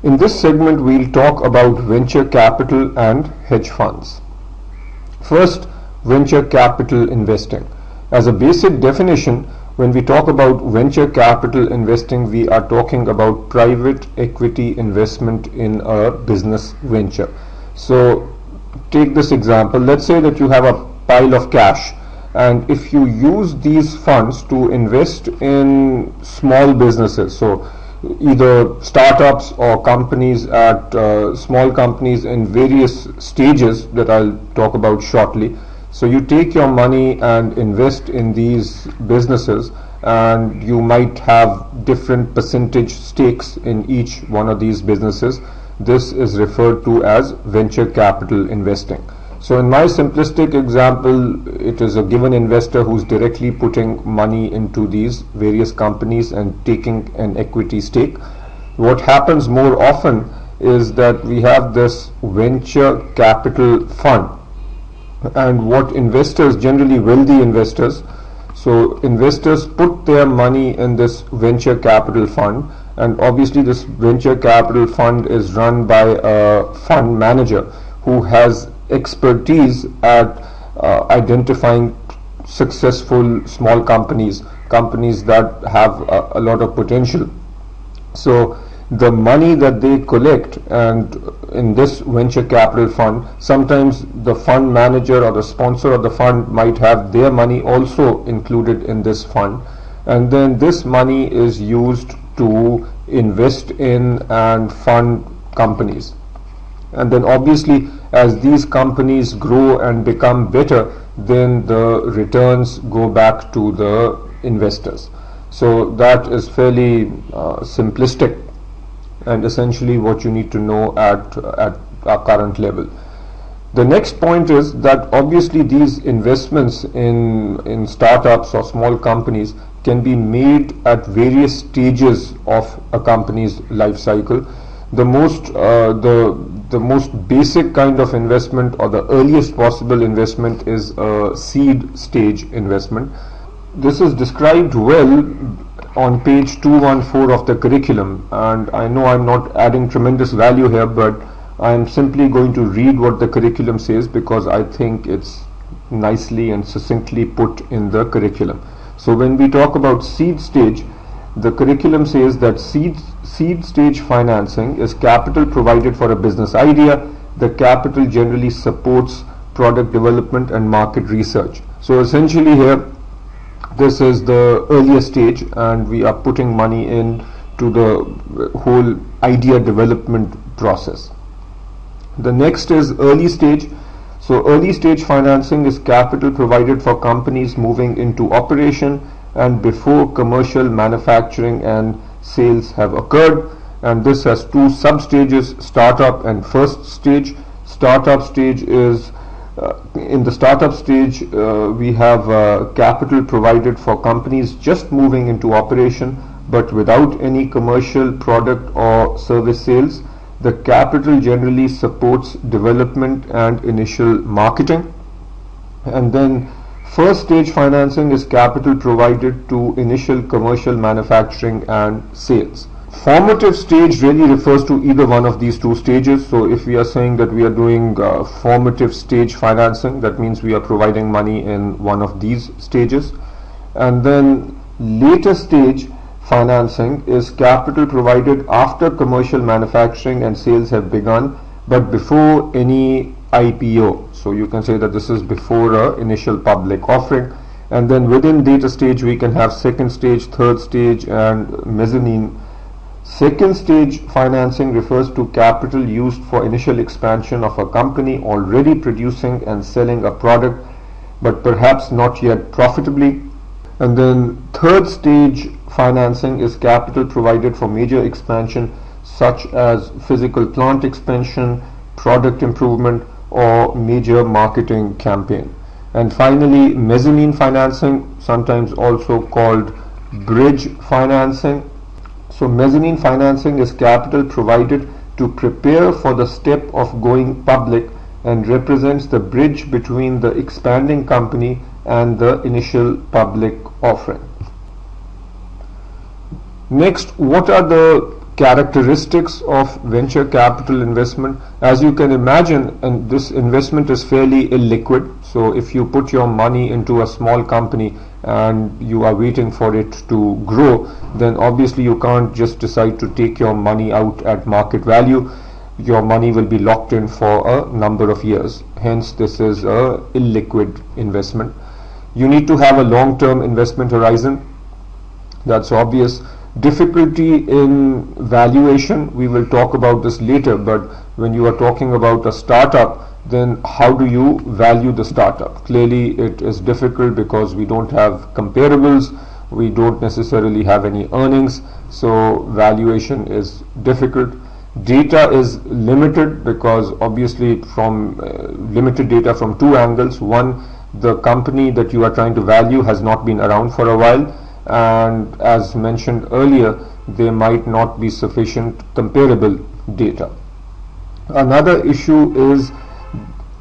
In this segment, we'll talk about venture capital and hedge funds. First, venture capital investing. As a basic definition, when we talk about venture capital investing, we are talking about private equity investment in a business venture. So, take this example. Let's say that you have a pile of cash, and if you use these funds to invest in small businesses, so either startups or companies at small companies in various stages that I'll talk about shortly. So you take your money and invest in these businesses, and you might have different percentage stakes in each one of these businesses. This is referred to as venture capital investing. So in my simplistic example, it is a given investor who's directly putting money into these various companies and taking an equity stake. What happens more often is that we have this venture capital fund, and what investors, generally wealthy investors, so investors put their money in this venture capital fund, and obviously this venture capital fund is run by a fund manager who has expertise at identifying successful small companies that have a lot of potential. So the money that they collect, and in this venture capital fund, sometimes the fund manager or the sponsor of the fund might have their money also included in this fund, and then this money is used to invest in and fund companies. And then obviously as these companies grow and become better, then the returns go back to the investors. So that is fairly simplistic and essentially what you need to know at our current level. The next point is that obviously these investments in startups or small companies can be made at various stages of a company's life cycle. The most basic kind of investment, or the earliest possible investment, is a seed stage investment. This is described well on page 214 of the curriculum, and I know I'm not adding tremendous value here, but I'm simply going to read what the curriculum says because I think it's nicely and succinctly put in the curriculum. So when we talk about seed stage, the curriculum says that seed stage financing is capital provided for a business idea. The capital generally supports product development and market research. So essentially here, this is the earliest stage, and we are putting money in to the whole idea development process. The next is early stage. So early stage financing is capital provided for companies moving into operation and before commercial manufacturing and sales have occurred, and this has two sub-stages, startup and first stage. Startup stage is in the startup stage we have capital provided for companies just moving into operation but without any commercial product or service sales. The capital generally supports development and initial marketing. And then first stage financing is capital provided to initial commercial manufacturing and sales. Formative stage really refers to either one of these two stages. So if we are saying that we are doing formative stage financing, that means we are providing money in one of these stages. And then later stage financing is capital provided after commercial manufacturing and sales have begun but before any IPO. So you can say that this is before an initial public offering. And then within data stage we can have second stage, third stage, and mezzanine. Second stage financing refers to capital used for initial expansion of a company already producing and selling a product but perhaps not yet profitably. And then third stage financing is capital provided for major expansion such as physical plant expansion, product improvement, or major marketing campaign. And finally, mezzanine financing, sometimes also called bridge financing. So mezzanine financing is capital provided to prepare for the step of going public and represents the bridge between the expanding company and the initial public offering. Next, what are the characteristics of venture capital investment. As you can imagine, and this investment is fairly illiquid, so if you put your money into a small company and you are waiting for it to grow, then obviously you can't just decide to take your money out at market value. Your money will be locked in for a number of years. Hence, this is a illiquid investment. You need to have a long-term investment horizon. That's obvious. Difficulty in valuation, we will talk about this later, but when you are talking about a startup, then how do you value the startup? Clearly it is difficult because we don't have comparables, we don't necessarily have any earnings, so valuation is difficult. Data is limited because obviously from limited data from two angles. One, the company that you are trying to value has not been around for a while, and as mentioned earlier, there might not be sufficient comparable data. Another issue is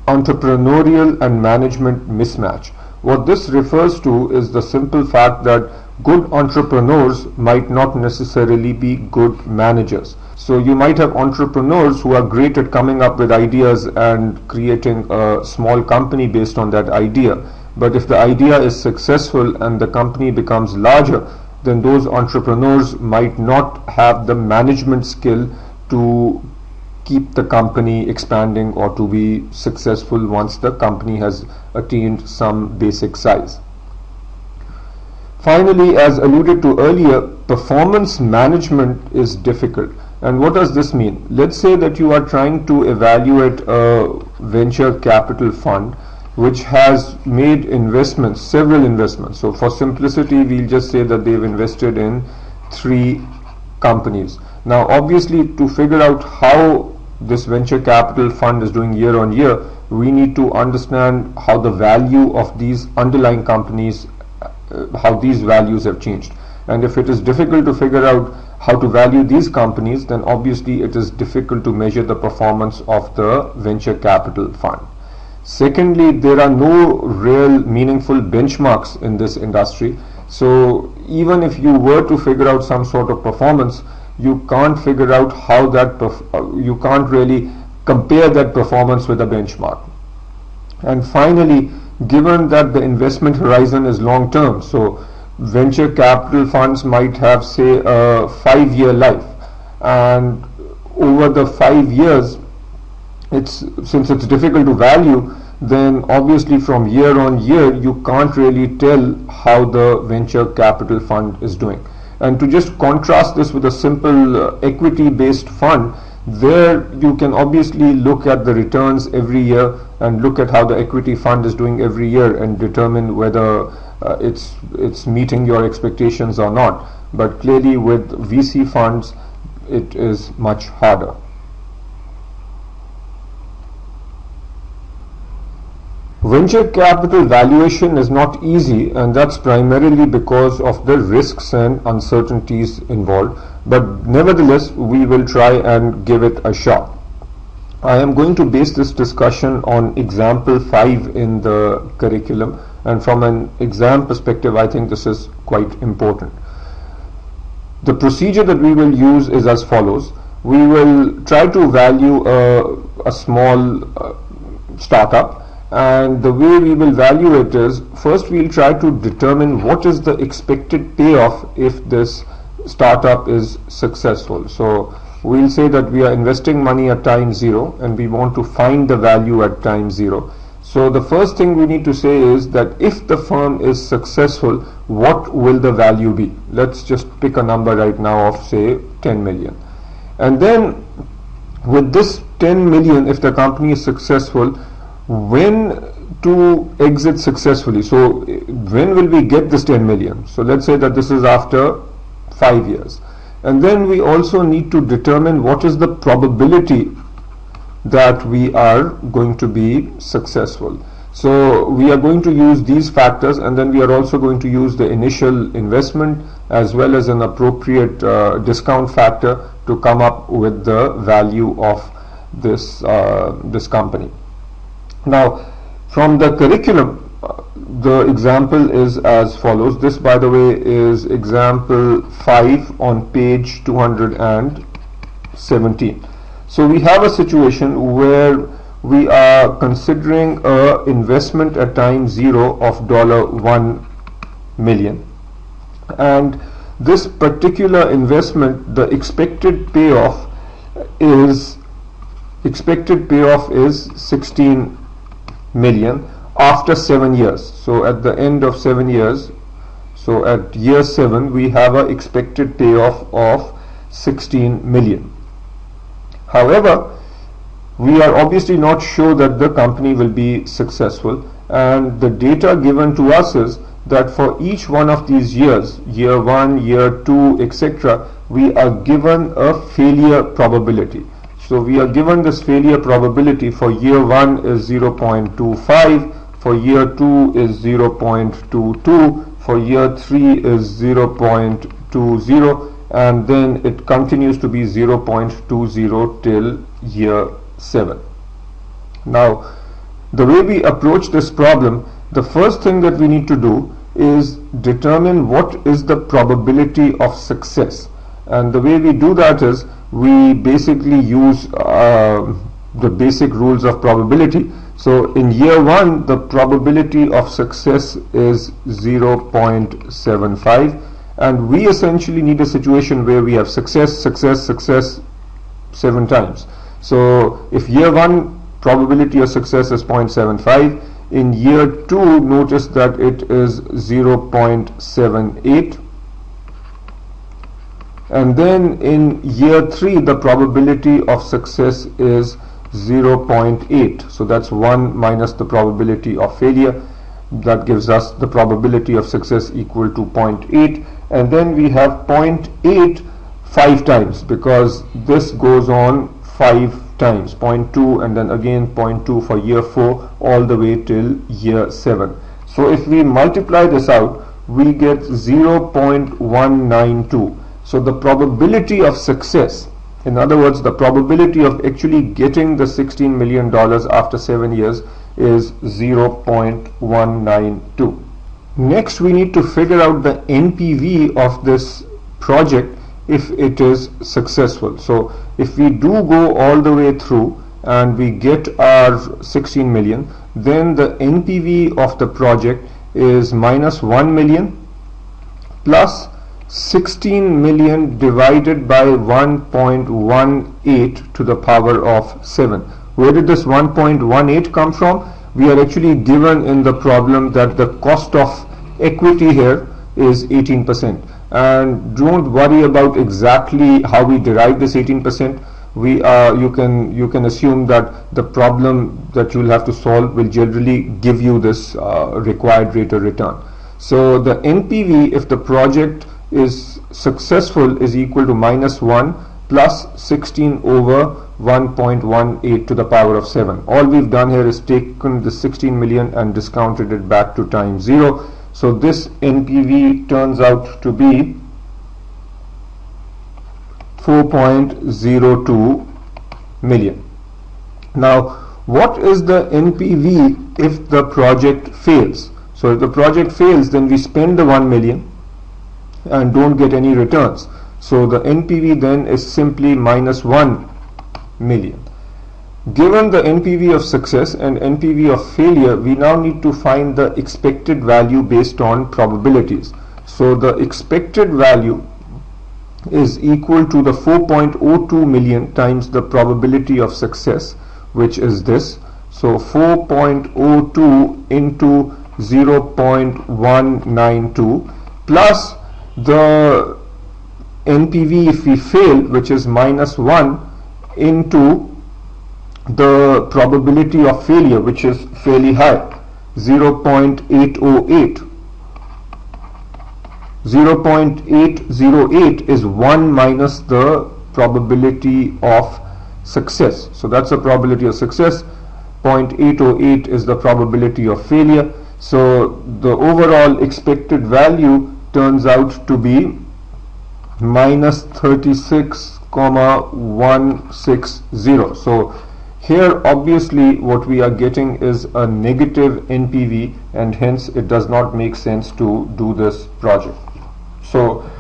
entrepreneurial and management mismatch. What this refers to is the simple fact that good entrepreneurs might not necessarily be good managers. So you might have entrepreneurs who are great at coming up with ideas and creating a small company based on that idea. But if the idea is successful and the company becomes larger, then those entrepreneurs might not have the management skill to keep the company expanding or to be successful once the company has attained some basic size. Finally, as alluded to earlier, performance management is difficult. And what does this mean? Let's say that you are trying to evaluate a venture capital fund which has made investments, several investments. So for simplicity, we'll just say that they've invested in 3 companies. Now obviously, to figure out how this venture capital fund is doing year on year, we need to understand how the value of these underlying companies, how these values have changed. And if it is difficult to figure out how to value these companies, then obviously it is difficult to measure the performance of the venture capital fund. Secondly, there are no real meaningful benchmarks in this industry. So even if you were to figure out some sort of performance, you can't figure out how that you can't really compare that performance with a benchmark. And finally, given that the investment horizon is long term, so venture capital funds might have, say, a 5-year life, and over the 5 years, since it's difficult to value, then obviously from year on year you can't really tell how the venture capital fund is doing. And to just contrast this with a simple equity based fund, there you can obviously look at the returns every year and look at how the equity fund is doing every year and determine whether it's meeting your expectations or not. But clearly with VC funds it is much harder. Venture capital valuation is not easy, and that's primarily because of the risks and uncertainties involved, but nevertheless we will try and give it a shot. I am going to base this discussion on example 5 in the curriculum, and from an exam perspective I think this is quite important. The procedure that we will use is as follows. We will try to value a small startup, and the way we will value it is, first we'll try to determine what is the expected payoff if this startup is successful. So we'll say that we are investing money at time 0 and we want to find the value at time 0. So the first thing we need to say is that if the firm is successful, what will the value be? Let's just pick a number right now of, say, 10 million. And then with this 10 million, if the company is successful, when to exit successfully? So when will we get this 10 million? So let's say that this is after 5 years. And then we also need to determine what is the probability that we are going to be successful. So we are going to use these factors, and then we are also going to use the initial investment as well as an appropriate discount factor to come up with the value of this company. Now, from the curriculum, the example is as follows. This, by the way, is example 5 on page 217. So we have a situation where we are considering a investment at time 0 of $1 million, and this particular investment, the expected payoff is 16 million after 7 years. So at the end of 7 years, so at year 7, we have an expected payoff of 16 million. However, we are obviously not sure that the company will be successful, and the data given to us is that for each one of these years, year 1, year 2, etc., we are given a failure probability. So we are given this failure probability for year 1 is 0.25, for year 2 is 0.22, for year 3 is 0.20, and then it continues to be 0.20 till year 7. Now, the way we approach this problem, the first thing that we need to do is determine what is the probability of success. And the way we do that is we basically use the basic rules of probability. So in year 1, the probability of success is 0.75, and we essentially need a situation where we have success 7 times. So if year 1 probability of success is 0.75, in year 2 notice that it is 0.78, and then in year 3 the probability of success is 0.8. so that's 1 minus the probability of failure. That gives us the probability of success equal to 0.8, and then we have 0.8 5 times, because this goes on 5 times, 0.2 and then again 0.2 for year 4 all the way till year 7. So if we multiply this out, we get 0.192. So the probability of success, in other words, the probability of actually getting the $16 million after 7 years is 0.192. Next, we need to figure out the NPV of this project if it is successful. So if we do go all the way through and we get our 16 million, then the NPV of the project is minus 1 million plus 16 million divided by 1.18 to the power of 7. Where did this 1.18 come from? We are actually given in the problem that the cost of equity here is 18%. And don't worry about exactly how we derive this 18%. You can assume that the problem that you will have to solve will generally give you this required rate of return. So the NPV, if the project is successful, is equal to minus 1 plus 16 over 1.18 to the power of 7. All we've done here is taken the 16 million and discounted it back to time 0. So this NPV turns out to be 4.02 million. Now, what is the NPV if the project fails? So if the project fails, then we spend the 1 million and don't get any returns. So the NPV then is simply minus 1 million. Given the NPV of success and NPV of failure, we now need to find the expected value based on probabilities. So the expected value is equal to the 4.02 million times the probability of success, which is this. So 4.02 into 0.192 plus the NPV if we fail, which is minus 1, into the probability of failure, which is fairly high, 0.808. 0.808 is 1 minus the probability of success. So that's the probability of success. 0.808 is the probability of failure. So the overall expected value turns out to be minus 36,160. So Here obviously what we are getting is a negative NPV, and hence it does not make sense to do this project. So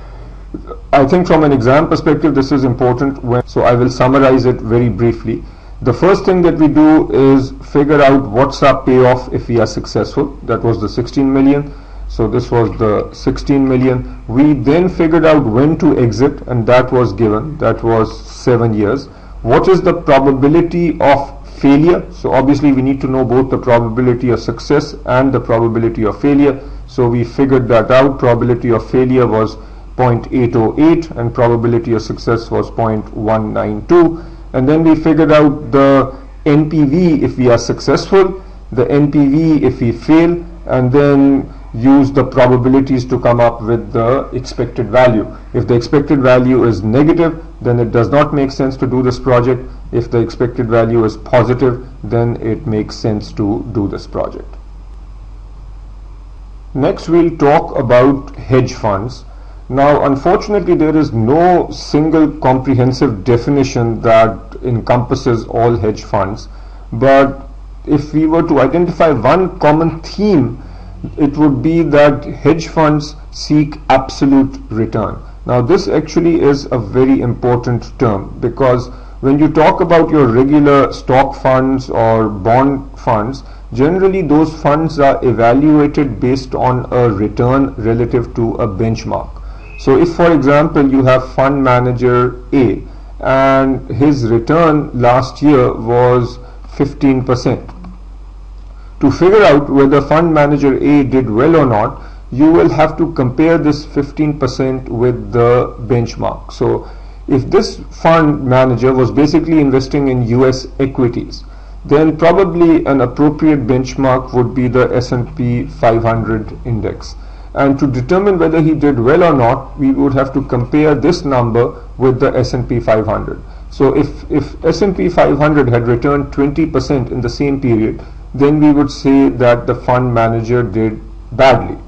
I think from an exam perspective this is important. So I will summarize it very briefly. The first thing that we do is figure out what's our payoff if we are successful. That was the 16 million. So this was the 16 million. We then figured out when to exit, and that was given. That was 7 years. What is the probability of failure? So obviously we need to know both the probability of success and the probability of failure. So we figured that out. Probability of failure was 0.808 and probability of success was 0.192. And then we figured out the NPV if we are successful, the NPV if we fail, and then use the probabilities to come up with the expected value. If the expected value is negative, then it does not make sense to do this project. If the expected value is positive, then it makes sense to do this project. Next we'll talk about hedge funds. Now unfortunately there is no single comprehensive definition that encompasses all hedge funds, but if we were to identify one common theme, it would be that hedge funds seek absolute return. Now this actually is a very important term, because when you talk about your regular stock funds or bond funds, generally those funds are evaluated based on a return relative to a benchmark. So if for example you have fund manager A and his return last year was 15%. To figure out whether fund manager A did well or not, you will have to compare this 15% with the benchmark. So if this fund manager was basically investing in US equities, then probably an appropriate benchmark would be the S&P 500 index. And to determine whether he did well or not, we would have to compare this number with the S&P 500. So if S&P 500 had returned 20% in the same period, then we would say that the fund manager did badly.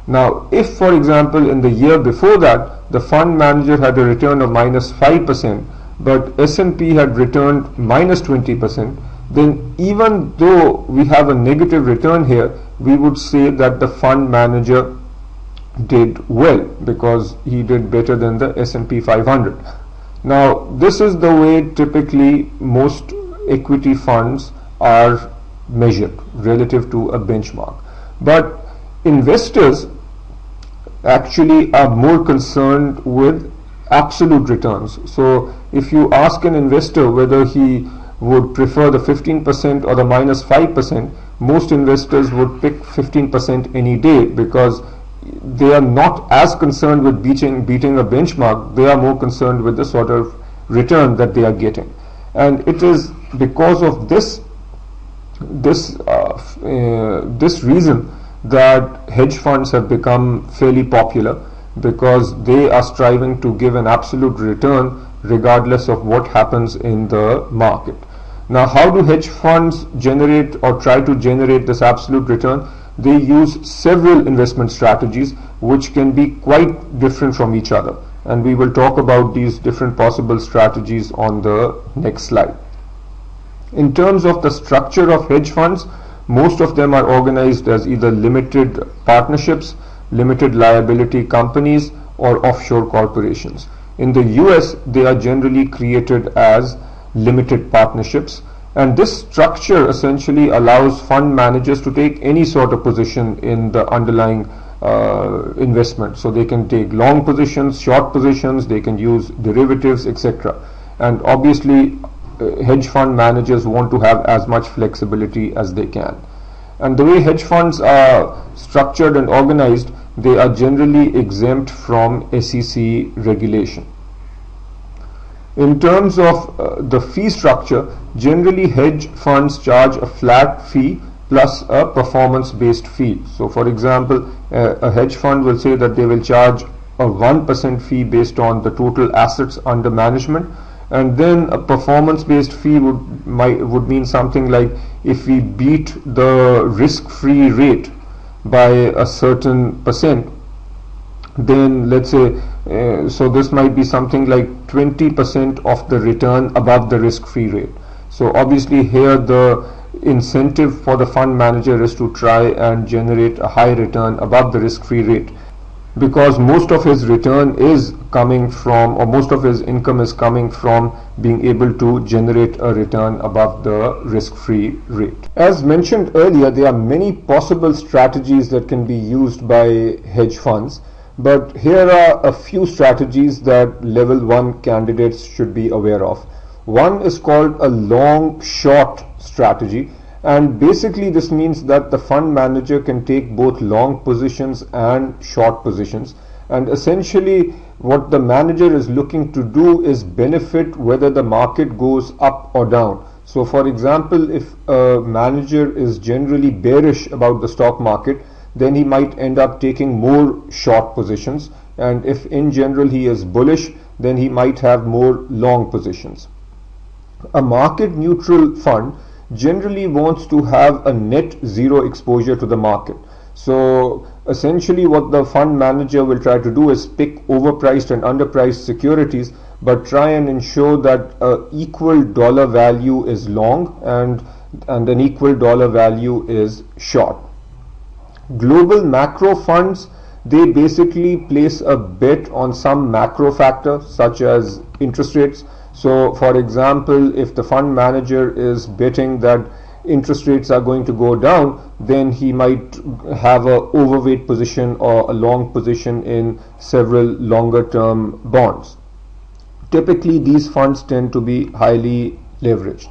Now if for example in the year before that the fund manager had a return of -5%, but S&P had returned -20%, then even though we have a negative return here, we would say that the fund manager did well because he did better than the S&P 500. Now this is the way typically most equity funds are measured relative to a benchmark, but investors actually are more concerned with absolute returns. So if you ask an investor whether he would prefer the 15% or the -5%, most investors would pick 15% any day, because they are not as concerned with beating a benchmark. They are more concerned with the sort of return that they are getting. And it is because of this reason that hedge funds have become fairly popular, because they are striving to give an absolute return regardless of what happens in the market. Now how do hedge funds generate or try to generate this absolute return? They use several investment strategies which can be quite different from each other, and we will talk about these different possible strategies on the next slide. In terms of the structure of hedge funds, most of them are organized as either limited partnerships, limited liability companies, or offshore corporations. In the US, they are generally created as limited partnerships, and this structure essentially allows fund managers to take any sort of position in the underlying investment. So they can take long positions, short positions, they can use derivatives, etc. And obviously hedge fund managers want to have as much flexibility as they can. And the way hedge funds are structured and organized, they are generally exempt from SEC regulation. In terms of the fee structure, generally hedge funds charge a flat fee plus a performance-based fee. So for example, a hedge fund will say that they will charge a 1% fee based on the total assets under management, and then a performance-based fee would mean something like, if we beat the risk-free rate by a certain percent, then let's say so this might be something like 20% of the return above the risk-free rate. So obviously here the incentive for the fund manager is to try and generate a high return above the risk-free rate, because most of his return is coming from, or most of his income is coming from being able to generate a return above the risk-free rate. As mentioned earlier, there are many possible strategies that can be used by hedge funds, but here are a few strategies that level 1 candidates should be aware of. One is called a long-short strategy, and basically this means that the fund manager can take both long positions and short positions, and essentially what the manager is looking to do is benefit whether the market goes up or down. So for example, if a manager is generally bearish about the stock market, then he might end up taking more short positions, and if in general he is bullish, then he might have more long positions. A market neutral fund generally wants to have a net zero exposure to the market. So essentially what the fund manager will try to do is pick overpriced and underpriced securities, but try and ensure that equal dollar value is long and an equal dollar value is short. Global macro funds, they basically place a bet on some macro factor such as interest rates. So for example, if the fund manager is betting that interest rates are going to go down, then he might have a overweight position or a long position in several longer term bonds. Typically these funds tend to be highly leveraged.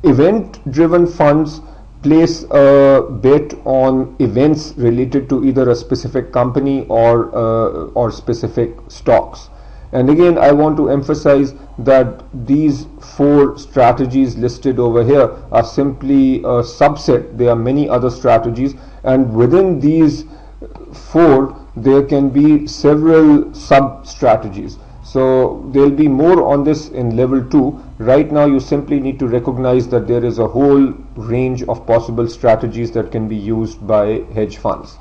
Event driven funds place a bet on events related to either a specific company or specific stocks. And again, I want to emphasize that these 4 strategies listed over here are simply a subset. There are many other strategies, and within these 4 there can be several sub strategies. So there will be more on this in level 2. Right now you simply need to recognize that there is a whole range of possible strategies that can be used by hedge funds.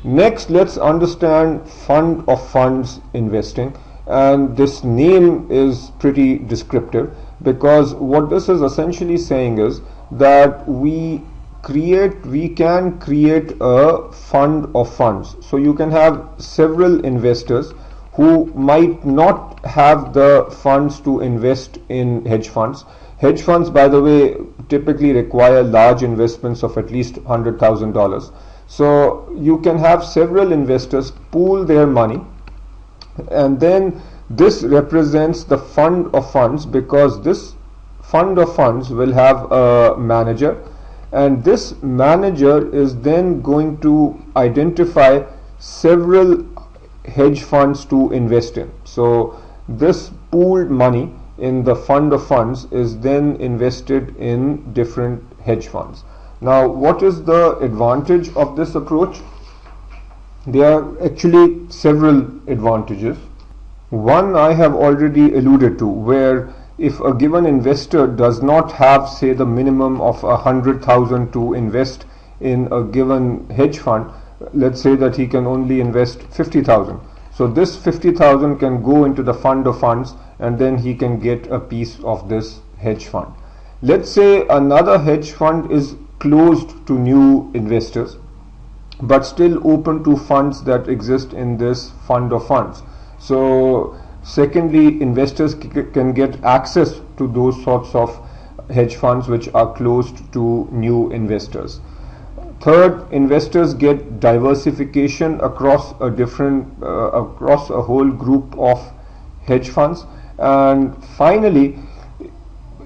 Next, let's understand fund of funds investing, and this name is pretty descriptive, because what this is essentially saying is that we can create a fund of funds. So you can have several investors who might not have the funds to invest in hedge funds. Hedge funds, by the way, typically require large investments of at least $100,000. So you can have several investors pool their money, and then this represents the fund of funds, because this fund of funds will have a manager, and this manager is then going to identify several hedge funds to invest in. So this pooled money in the fund of funds is then invested in different hedge funds. Now, what is the advantage of this approach? There are actually several advantages. One I have already alluded to, where if a given investor does not have, say, the minimum of $100,000 to invest in a given hedge fund, let's say that he can only invest $50,000. So this $50,000 can go into the fund of funds, and then he can get a piece of this hedge fund. Let's say another hedge fund is closed to new investors, but still open to funds that exist in this fund of funds. So secondly, investors can get access to those sorts of hedge funds which are closed to new investors. Third, investors get diversification across a whole group of hedge funds. And finally,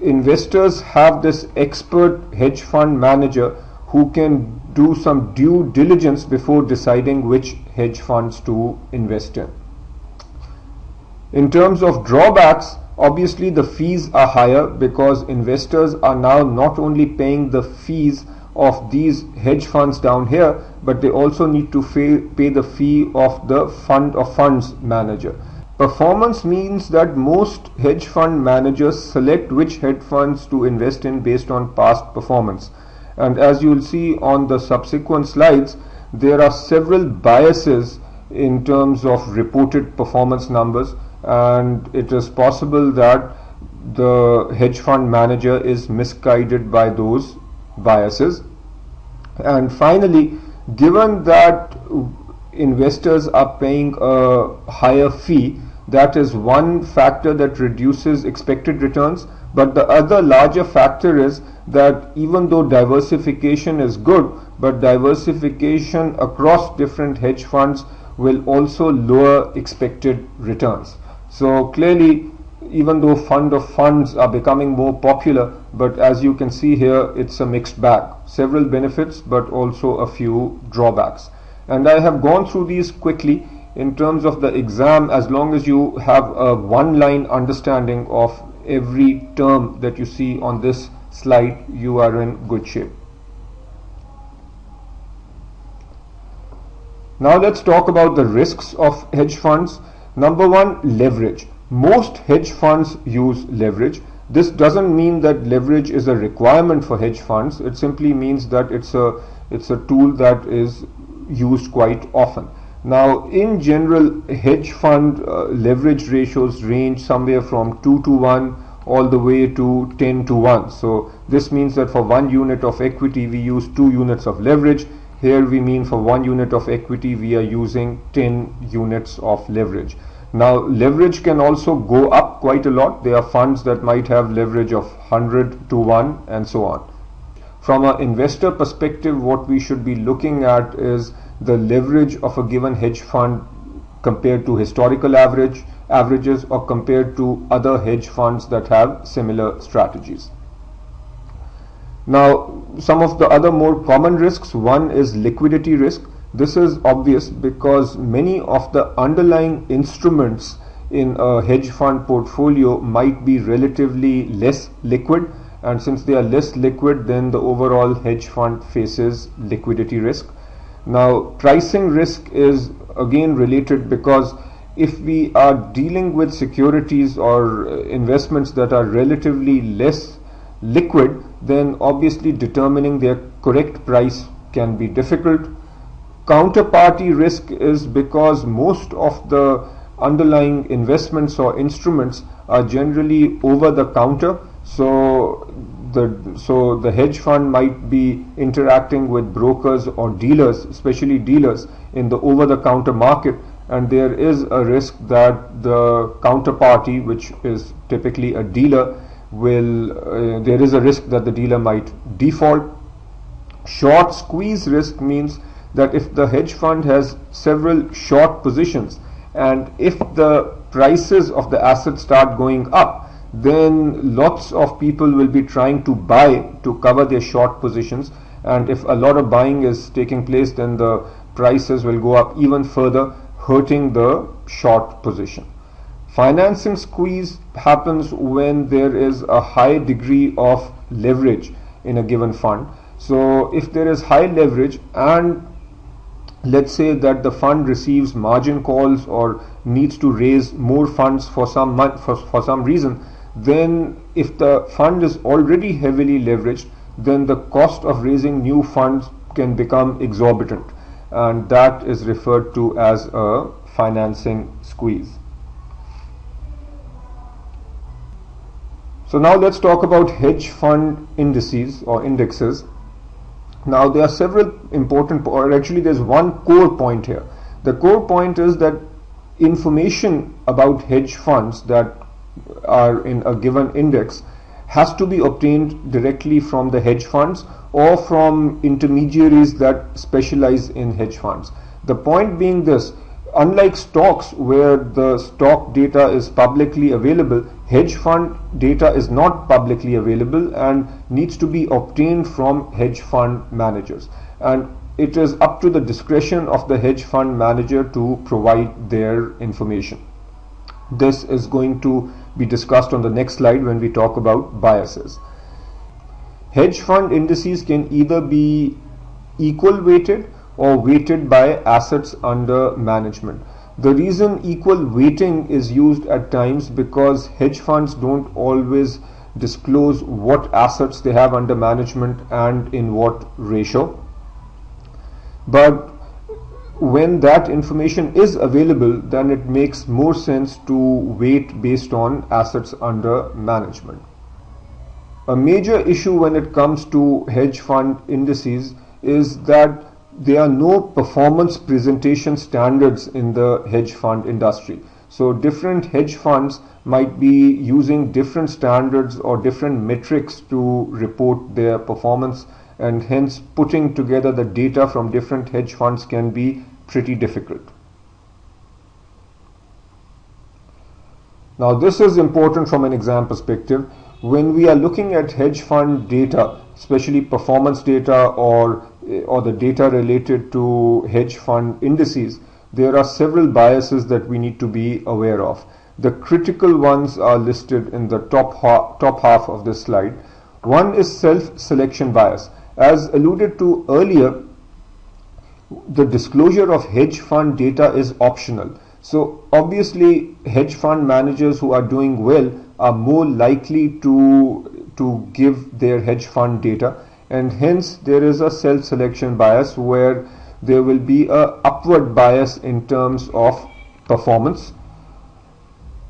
investors have this expert hedge fund manager who can do some due diligence before deciding which hedge funds to invest in. In terms of drawbacks, obviously the fees are higher, because investors are now not only paying the fees of these hedge funds down here, but they also need to pay the fee of the fund of funds manager. Performance means that most hedge fund managers select which hedge funds to invest in based on past performance. And as you will see on the subsequent slides, there are several biases in terms of reported performance numbers, and it is possible that the hedge fund manager is misguided by those biases. And finally, given that investors are paying a higher fee, that is one factor that reduces expected returns. But the other larger factor is that even though diversification is good, but diversification across different hedge funds will also lower expected returns. So clearly, even though fund of funds are becoming more popular, but as you can see here, it's a mixed bag. Several benefits, but also a few drawbacks. And I have gone through these quickly. In terms of the exam, as long as you have a one-line understanding of every term that you see on this slide, you are in good shape. Now let's talk about the risks of hedge funds. Number one, leverage. Most hedge funds use leverage. This doesn't mean that leverage is a requirement for hedge funds. It simply means that it's a tool that is used quite often. Now, in general, hedge fund leverage ratios range somewhere from 2 to 1 all the way to 10 to 1. So this means that for 1 unit of equity, we use 2 units of leverage. Here we mean for 1 unit of equity, we are using 10 units of leverage. Now, leverage can also go up quite a lot. There are funds that might have leverage of 100 to 1 and so on. From an investor perspective, what we should be looking at is the leverage of a given hedge fund compared to historical averages or compared to other hedge funds that have similar strategies. Now, some of the other more common risks, one is liquidity risk. This is obvious because many of the underlying instruments in a hedge fund portfolio might be relatively less liquid, and since they are less liquid, then the overall hedge fund faces liquidity risk. Now, pricing risk is again related because if we are dealing with securities or investments that are relatively less liquid, then obviously determining their correct price can be difficult. Counterparty risk is because most of the underlying investments or instruments are generally over the counter. So the hedge fund might be interacting with brokers or dealers, especially dealers in the over-the-counter market, and there is a risk that the counterparty, which is typically a dealer, there is a risk that the dealer might default. Short squeeze risk means that if the hedge fund has several short positions and if the prices of the assets start going up, then lots of people will be trying to buy to cover their short positions, and if a lot of buying is taking place, then the prices will go up even further, hurting the short position. Financing squeeze happens when there is a high degree of leverage in a given fund. So if there is high leverage and let's say that the fund receives margin calls or needs to raise more funds for some reason, then if the fund is already heavily leveraged, then the cost of raising new funds can become exorbitant, and that is referred to as a financing squeeze. So now let's talk about hedge fund indices or indexes. Now there are several important, or actually there's one core point here. The core point is that information about hedge funds that are in a given index has to be obtained directly from the hedge funds or from intermediaries that specialize in hedge funds. The point being this: unlike stocks where the stock data is publicly available, hedge fund data is not publicly available and needs to be obtained from hedge fund managers, and it is up to the discretion of the hedge fund manager to provide their information. This is going to be discussed on the next slide when we talk about biases. Hedge fund indices can either be equal weighted or weighted by assets under management. The reason equal weighting is used at times because hedge funds don't always disclose what assets they have under management and in what ratio. But when that information is available, then it makes more sense to weight based on assets under management. A major issue when it comes to hedge fund indices is that there are no performance presentation standards in the hedge fund industry. So different hedge funds might be using different standards or different metrics to report their performance, and hence putting together the data from different hedge funds can be pretty difficult. Now this is important from an exam perspective. When we are looking at hedge fund data, especially performance data or the data related to hedge fund indices, there are several biases that we need to be aware of. The critical ones are listed in the top half of this slide. One is self-selection bias. As alluded to earlier, the disclosure of hedge fund data is optional. So obviously hedge fund managers who are doing well are more likely to give their hedge fund data, and hence there is a self-selection bias where there will be a upward bias in terms of performance.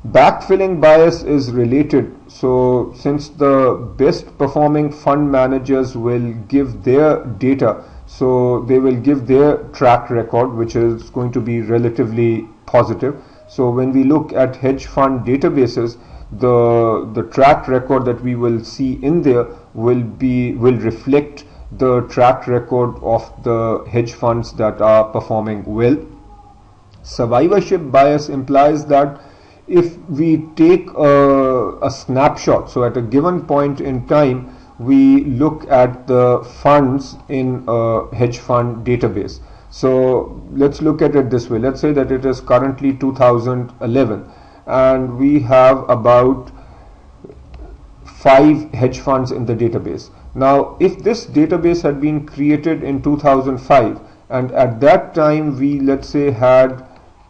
Backfilling bias is related. So since the best performing fund managers will give their data, so they will give their track record, which is going to be relatively positive. So when we look at hedge fund databases, the track record that we will see in there will reflect the track record of the hedge funds that are performing well. Survivorship bias implies that if we take a snapshot, so at a given point in time we look at the funds in a hedge fund database. So let's look at it this way. Let's say that it is currently 2011 and we have about 5 hedge funds in the database. Now if this database had been created in 2005 and at that time we, let's say, had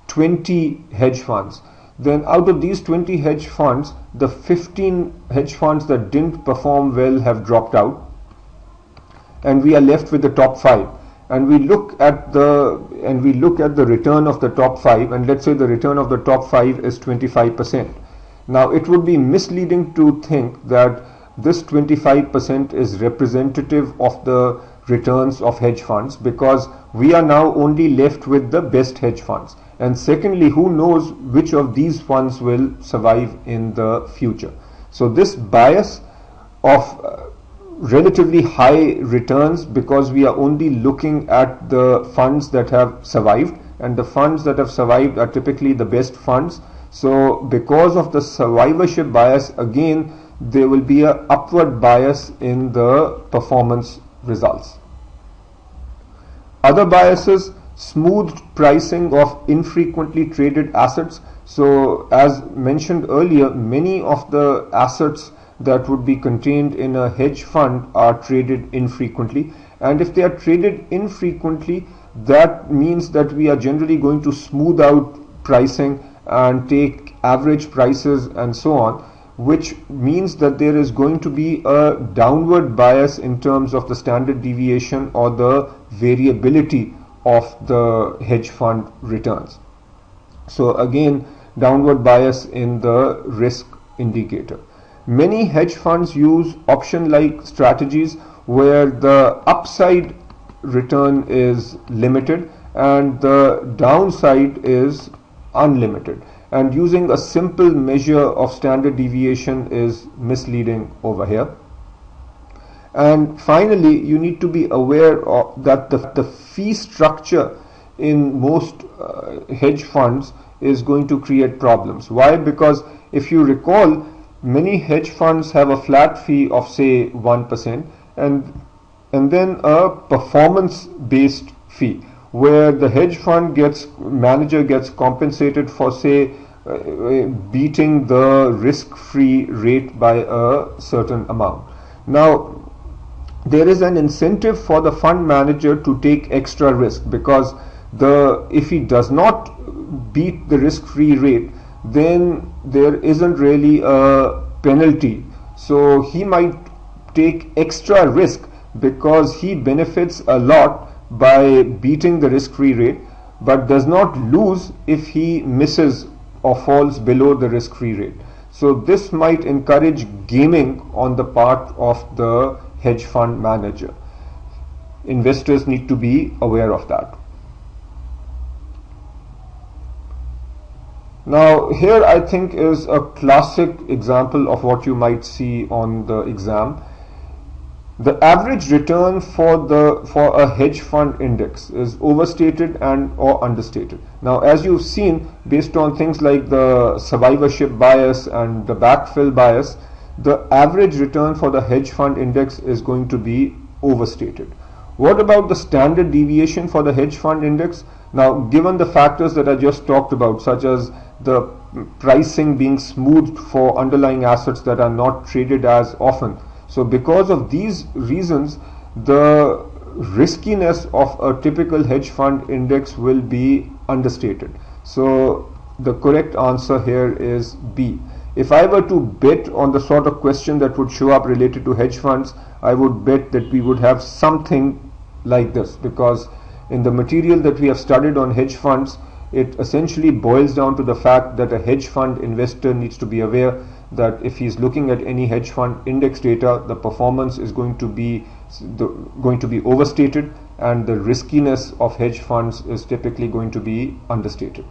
20 hedge funds, then out of these 20 hedge funds, the 15 hedge funds that didn't perform well have dropped out, and we are left with the top 5. And we look at the return of the top 5, and let's say the return of the top 5 is 25%. Now it would be misleading to think that this 25% is representative of the returns of hedge funds, because we are now only left with the best hedge funds. And secondly, who knows which of these funds will survive in the future. So this bias of relatively high returns, because we are only looking at the funds that have survived, and the funds that have survived are typically the best funds. So because of the survivorship bias, again there will be an upward bias in the performance results. Other biases: smoothed pricing of infrequently traded assets. So as mentioned earlier, many of the assets that would be contained in a hedge fund are traded infrequently, and if they are traded infrequently, that means that we are generally going to smooth out pricing and take average prices and so on, which means that there is going to be a downward bias in terms of the standard deviation or the variability of the hedge fund returns. So again, downward bias in the risk indicator. Many hedge funds use option-like strategies where the upside return is limited and the downside is unlimited, and using a simple measure of standard deviation is misleading over here. And finally, you need to be aware of that the fee structure in most hedge funds is going to create problems. Why? Because if you recall, many hedge funds have a flat fee of say 1% and then a performance based fee where the hedge fund manager gets compensated for say beating the risk-free rate by a certain amount. Now there is an incentive for the fund manager to take extra risk, because if he does not beat the risk-free rate, then there isn't really a penalty. So he might take extra risk because he benefits a lot by beating the risk-free rate, but does not lose if he misses or falls below the risk-free rate. So this might encourage gaming on the part of the hedge fund manager. Investors need to be aware of that. Now here I think is a classic example of what you might see on the exam. The average return for a hedge fund index is overstated and or understated. Now, as you've seen, based on things like the survivorship bias and the backfill bias, the average return for the hedge fund index is going to be overstated. What about the standard deviation for the hedge fund index? Now, given the factors that I just talked about, such as the pricing being smoothed for underlying assets that are not traded as often, so because of these reasons, the riskiness of a typical hedge fund index will be understated. So the correct answer here is B. If I were to bet on the sort of question that would show up related to hedge funds, I would bet that we would have something like this, because in the material that we have studied on hedge funds, it essentially boils down to the fact that a hedge fund investor needs to be aware that if he's looking at any hedge fund index data, the performance is going to be overstated, and the riskiness of hedge funds is typically going to be understated.